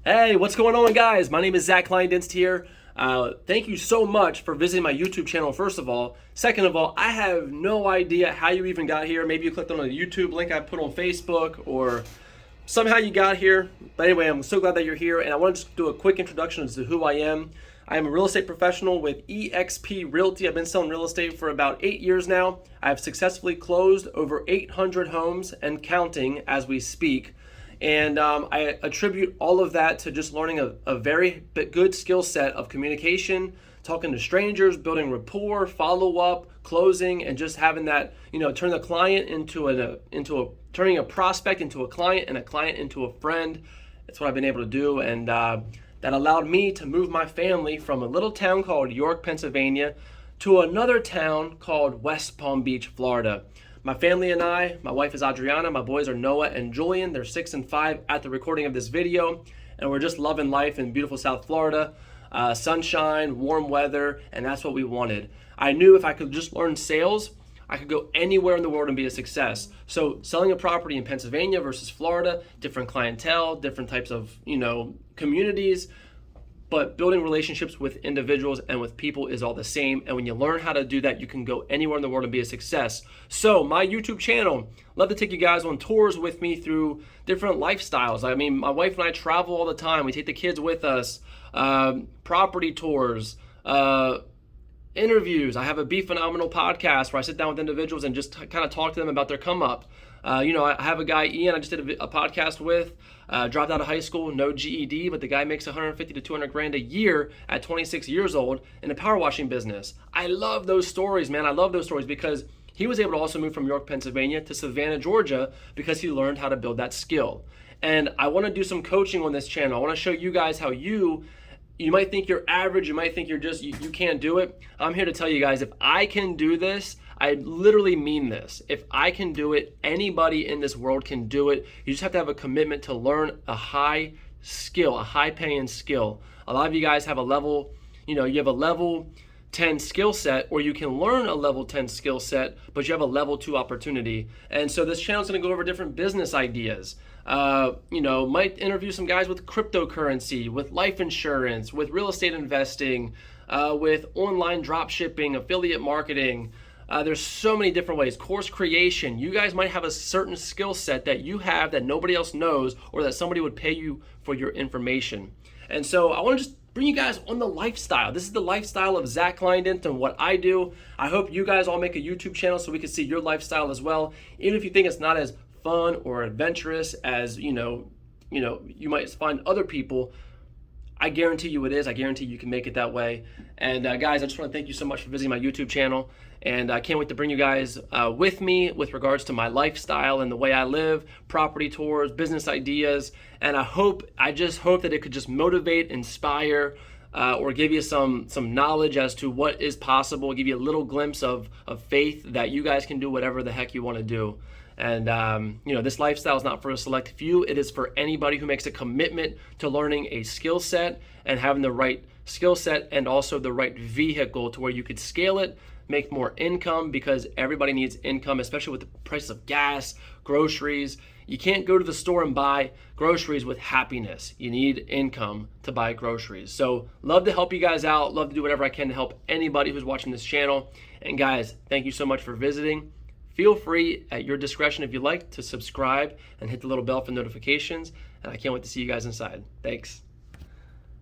Hey, what's going on, guys? My name is Zach Kleindienst here. Thank you so much for visiting my YouTube channel, first of all. Second of all, I have no idea how you even got here. Maybe you clicked on a YouTube link I put on Facebook, or somehow you got here. But anyway, I'm so glad that you're here, and I want to just do a quick introduction as to who I am. I am a real estate professional with eXp Realty. I've been selling real estate for about 8 years now. I've successfully closed over 800 homes and counting as we speak. And I attribute all of that to just learning a very good skill set of communication, talking to strangers, building rapport, follow up, closing, and just having that, turn the client turning a prospect into a client and a client into a friend. That's what I've been able to do. And that allowed me to move my family from a little town called York, Pennsylvania, to another town called West Palm Beach, Florida. My family and I, my wife is Adriana, my boys are Noah and Julian. They're 6 and 5 at the recording of this video, and we're just loving life in beautiful South Florida. Sunshine, warm weather, and that's what we wanted. I knew if I could just learn sales, I could go anywhere in the world and be a success. So selling a property in Pennsylvania versus Florida, different clientele, different types of, communities, but building relationships with individuals and with people is all the same. And when you learn how to do that, you can go anywhere in the world and be a success. So my YouTube channel, love to take you guys on tours with me through different lifestyles. I mean, my wife and I travel all the time. We take the kids with us, property tours, interviews. I have a Be Phenomenal podcast where I sit down with individuals and just kind of talk to them about their come up. I have a guy, Ian, I just did a podcast with, dropped out of high school, no GED, but the guy makes 150 to 200 grand a year at 26 years old in the power washing business. I love those stories, man. I love those stories because he was able to also move from York, Pennsylvania to Savannah, Georgia because he learned how to build that skill. And I want to do some coaching on this channel. I want to show you guys how you might think you're average, you might think you can't do it. I'm here to tell you guys, if I can do this, I literally mean this. If I can do it, anybody in this world can do it. You just have to have a commitment to learn a high skill, a high paying skill. A lot of you guys have a level, you have a level 10 skill set, or you can learn a level 10 skill set, but you have a level 2 opportunity. And so this channel is going to go over different business ideas. Might interview some guys with cryptocurrency, with life insurance, with real estate investing, with online drop shipping, affiliate marketing. There's so many different ways. Course creation. You guys might have a certain skill set that you have that nobody else knows, or that somebody would pay you for your information. And so I want to just bring you guys on the lifestyle. This is the lifestyle of Zach Kleindienst and what I do. I hope you guys all make a YouTube channel so we can see your lifestyle as well. Even if you think it's not as fun or adventurous as you might find other people, I guarantee you it is. I guarantee you can make it that way. And guys, I just want to thank you so much for visiting my YouTube channel. And I can't wait to bring you guys with me with regards to my lifestyle and the way I live, property tours, business ideas. And I just hope that it could just motivate, inspire, or give you some knowledge as to what is possible, give you a little glimpse of faith that you guys can do whatever the heck you want to do. And, this lifestyle is not for a select few. It is for anybody who makes a commitment to learning a skill set and having the right skill set and also the right vehicle to where you could scale it, make more income, because everybody needs income, especially with the price of gas, groceries. You can't go to the store and buy groceries with happiness. You need income to buy groceries. So love to help you guys out. Love to do whatever I can to help anybody who's watching this channel. And guys, thank you so much for visiting. Feel free at your discretion, if you like, to subscribe and hit the little bell for notifications. And I can't wait to see you guys inside. Thanks.